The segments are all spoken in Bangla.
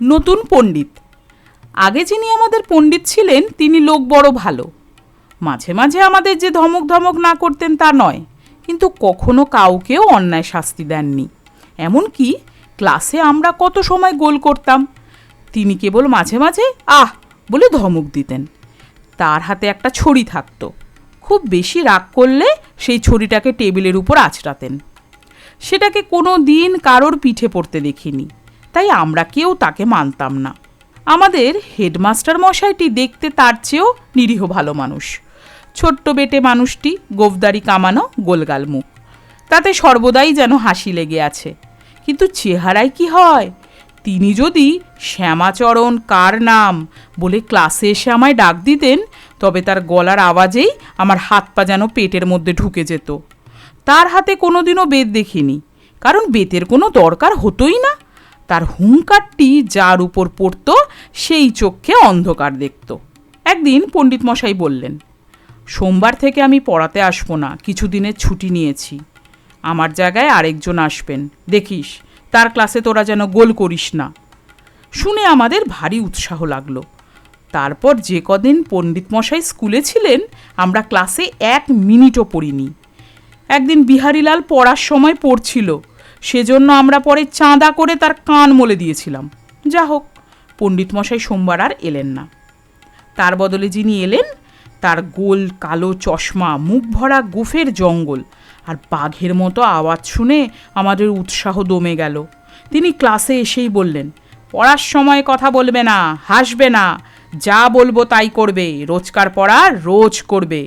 নতুন পণ্ডিত। আগে যিনি আমাদের পণ্ডিত ছিলেন তিনি লোক বড় ভালো। মাঝে মাঝে আমাদের যে ধমক ধমক না করতেন তা নয়, কিন্তু কখনো কাউকেও অন্যায় শাস্তি দেননি। এমনকি ক্লাসে আমরা কত সময় গোল করতাম, তিনি কেবল মাঝে মাঝে আহ বলে ধমক দিতেন। তার হাতে একটা ছড়ি থাকতো, খুব বেশি রাগ করলে সেই ছড়িটাকে টেবিলের উপর আঁচড়াতেন। সেটাকে কোনো দিন কারোর পিঠে পড়তে দেখিনি, তাই আমরা কেউ তাকে মানতাম না। আমাদের হেডমাস্টার মশাইটি দেখতে তার চেয়েও নিরীহ ভালো মানুষ। ছোট্ট বেটে মানুষটি, গোফদারি কামানো, গোলগাল মুখ, তাতে সর্বদাই যেন হাসি লেগে আছে। কিন্তু চেহারায় কি হয়! তিনি যদি শ্যামাচরণ কার নাম বলে ক্লাসে এসে আমায় ডাক দিতেন, তবে তার গলার আওয়াজেই আমার হাত পা যেন পেটের মধ্যে ঢুকে যেত। তার হাতে কোনোদিনও বেত দেখিনি, কারণ বেতের কোনো দরকার হতোই না। তার হুঙ্কারটি যার উপর পড়ত সেই চোখে অন্ধকার দেখত। একদিন পণ্ডিত মশাই বললেন, সোমবার থেকে আমি পড়াতে আসবো না, কিছুদিনের ছুটি নিয়েছি। আমার জায়গায় আরেকজন আসবেন, দেখিস তার ক্লাসে তোরা যেন গোল করিস না। শুনে আমাদের ভারী উৎসাহ লাগলো। তারপর যে কদিন পণ্ডিত মশাই স্কুলে ছিলেন আমরা ক্লাসে 1 মিনিটও পড়িনি। একদিন বিহারীলাল পড়ার সময় পড়ছিল, সেজন্য আমরা পরে চাঁদা করে তার কান মলে দিয়েছিলাম। যা হোক, পণ্ডিত মশাই সোমবার আর এলেন না। তার বদলে যিনি এলেন, তার গোল কালো চশমা, মুখ ভরা গোফের জঙ্গল আর বাঘের মতো আওয়াজ শুনে আমাদের উৎসাহ দমে গেল। তিনি ক্লাসে এসেই বললেন, পড়ার সময় কথা বলবে না, হাসবে না, যা বলবো তাই করবে, রোজকার পড়া রোজ করবে,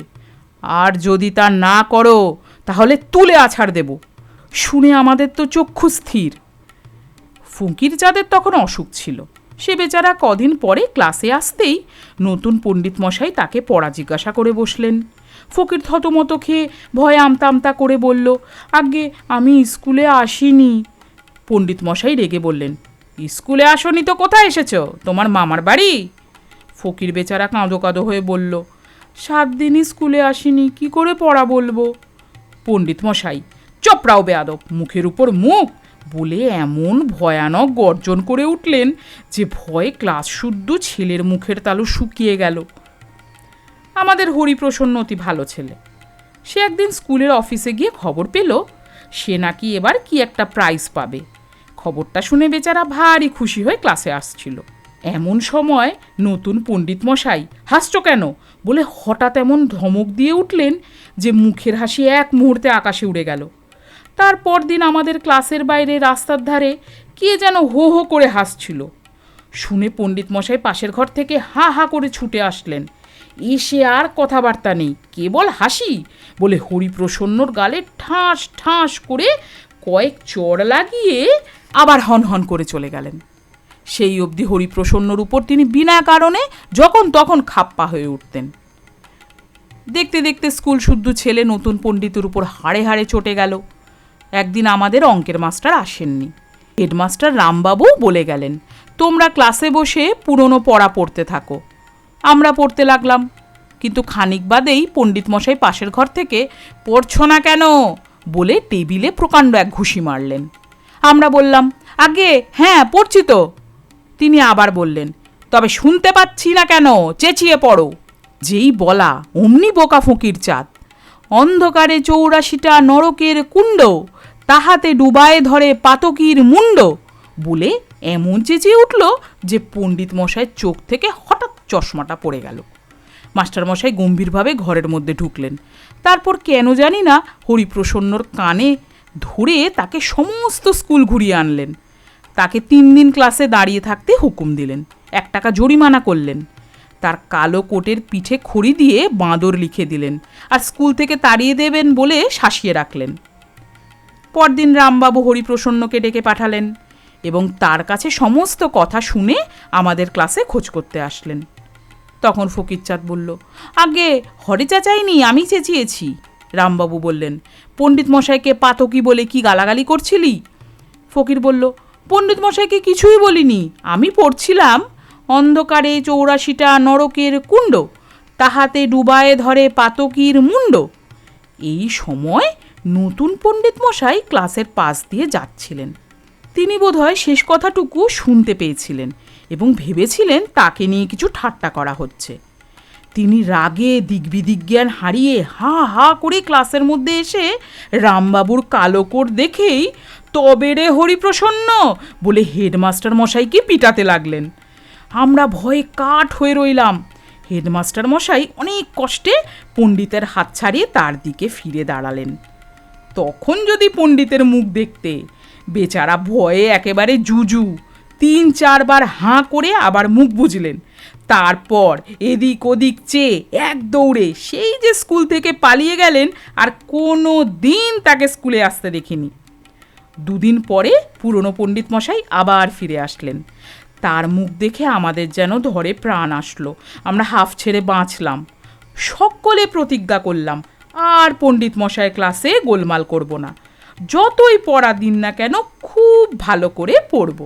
আর যদি তা না করো তাহলে তুলে আছাড় দেব। শুনে আমাদের তো চক্ষু স্থির। ফকির চাঁদের তখন অসুখ ছিল, সে বেচারা কদিন পরে ক্লাসে আসতেই নতুন পণ্ডিত মশাই তাকে পড়া জিজ্ঞাসা করে বসলেন। ফকির থতমত খেয়ে ভয়ে আমতা আমতা করে বলল, আগে আমি স্কুলে আসিনি। পণ্ডিত মশাই রেগে বললেন, স্কুলে আসনি তো কোথায় এসেছ, তোমার মামার বাড়ি? ফকির বেচারা কাঁদো কাঁদো হয়ে বলল, 7 দিনই স্কুলে আসিনি, কি করে পড়া বলবো? পণ্ডিত মশাই, চপড়াও বেয়াদব, মুখের উপর মুখ বলে এমন ভয়ানক গর্জন করে উঠলেন যে ভয়ে ক্লাস শুদ্ধ ছেলের মুখের তালু শুকিয়ে গেল। আমাদের হরিপ্রসন্ন অতি ভালো ছেলে। সে একদিন স্কুলের অফিসে গিয়ে খবর পেল সে নাকি এবার কি একটা প্রাইজ পাবে। খবরটা শুনে বেচারা ভারী খুশি হয়ে ক্লাসে আসছিল। এমন সময় নতুন পণ্ডিত মশাই, হাসছো কেন বলে হঠাৎ এমন ধমক দিয়ে উঠলেন যে মুখের হাসি এক মুহূর্তে আকাশে উড়ে গেল। তারপর দিন আমাদের ক্লাসের বাইরে রাস্তার ধারে কে যেন হো হো করে হাসছিল। শুনে পণ্ডিত মশাই পাশের ঘর থেকে হা হা করে ছুটে আসলেন। এসে আর কথাবার্তা নেই, কেবল হাসি বলে হরিপ্রসন্নর গালে ঠাস ঠাস করে কয়েক চড় লাগিয়ে আবার হন হন করে চলে গেলেন। সেই অবধি হরিপ্রসন্নর উপর তিনি বিনা কারণে যখন তখন খাপ্পা হয়ে উঠতেন। দেখতে দেখতে স্কুল শুদ্ধ ছেলে নতুন পণ্ডিতের উপর হাড়ে হাড়ে চটে গেল। একদিন আমাদের অঙ্কের মাস্টার আসেননি। হেডমাস্টার রামবাবু বলে গেলেন, তোমরা ক্লাসে বসে পুরনো পড়া পড়তে থাকো। আমরা পড়তে লাগলাম, কিন্তু খানিক বাদেই পণ্ডিত মশাই পাশের ঘর থেকে, পড়ছো না কেন বলে টেবিলে প্রকাণ্ড এক ঘুষি মারলেন। আমরা বললাম, আগে হ্যাঁ পড়ছি তো। তিনি আবার বললেন, তবে শুনতে পাচ্ছি না কেন, চেঁচিয়ে পড়ো। যেই বলা অমনি বোকা ফকির চাঁদ, অন্ধকারে 84টা নরকের কুণ্ড, তাহাতে ডুবায়ে ধরে পাতকির মুন্ড বলে এমন চেঁচিয়ে উঠল যে পণ্ডিত মশাইয়ের চোখ থেকে হঠাৎ চশমাটা পড়ে গেল। মাস্টারমশাই গম্ভীরভাবে ঘরের মধ্যে ঢুকলেন। তারপর কেন জানি না হরিপ্রসন্নর কানে ধরে তাকে সমস্ত স্কুল ঘুরিয়ে আনলেন। তাকে 3 দিন ক্লাসে দাঁড়িয়ে থাকতে হুকুম দিলেন, 1 টাকা জরিমানা করলেন। তার কালো কোটের পিঠে খড়ি দিয়ে বাঁদর লিখে দিলেন আর স্কুল থেকে তাড়িয়ে দেবেন বলে শাসিয়ে রাখলেন। পরদিন রামবাবু হরিপ্রসন্নকে ডেকে পাঠালেন এবং তার কাছে সমস্ত কথা শুনে আমাদের ক্লাসে খোঁজ করতে আসলেন। তখন ফকিরচাঁদ বলল, আগে হরে চাচাইনি, আমি চেঁচিয়েছি। রামবাবু বললেন, পণ্ডিত মশাইকে পাতকি বলে কি গালাগালি করছিলি? ফকির বলল, পণ্ডিত মশাইকে কিছুই বলিনি, আমি পড়ছিলাম, অন্ধকারে 84টা নরকের কুণ্ড, তাহাতে ডুবায়ে ধরে পাতকির মুন্ড। এই সময় নতুন পণ্ডিত মশাই ক্লাসের পাশ দিয়ে যাচ্ছিলেন। তিনি বোধহয় শেষ কথাটুকু শুনতে পেয়েছিলেন এবং ভেবেছিলেন তাকে নিয়ে কিছু ঠাট্টা করা হচ্ছে। তিনি রাগে দিগ্বিদিজ্ঞান হারিয়ে হা হা করে ক্লাসের মধ্যে এসে রামবাবুর কালো কোট দেখেই তবে রে হরিপ্রসন্ন বলে হেডমাস্টার মশাইকে পিটাতে লাগলেন। আমরা ভয়ে কাঠ হয়ে রইলাম। হেডমাস্টার মশাই অনেক কষ্টে পণ্ডিতের হাত ছাড়িয়ে তার দিকে ফিরে দাঁড়ালেন। তখন যদি পণ্ডিতের মুখ দেখতে, বেচারা ভয়ে একেবারে জুজু, ৩-৪ বার হাঁ করে আবার মুখ বুঝলেন। তারপর এদিক ওদিক চেয়ে এক দৌড়ে সেই যে স্কুল থেকে পালিয়ে গেলেন, আর কোনো দিন তাকে স্কুলে আসতে দেখিনি। 2 দিন পরে পুরনো পণ্ডিত মশাই আবার ফিরে আসলেন। তার মুখ দেখে আমাদের যেন ধরে প্রাণ আসলো। আমরা হাফ ছেড়ে বাঁচলাম। সকলে প্রতিজ্ঞা করলাম আর পণ্ডিত মশাই ক্লাসে গোলমাল করব না, যতই পড়া দিন না কেন খুব ভালো করে পড়ব।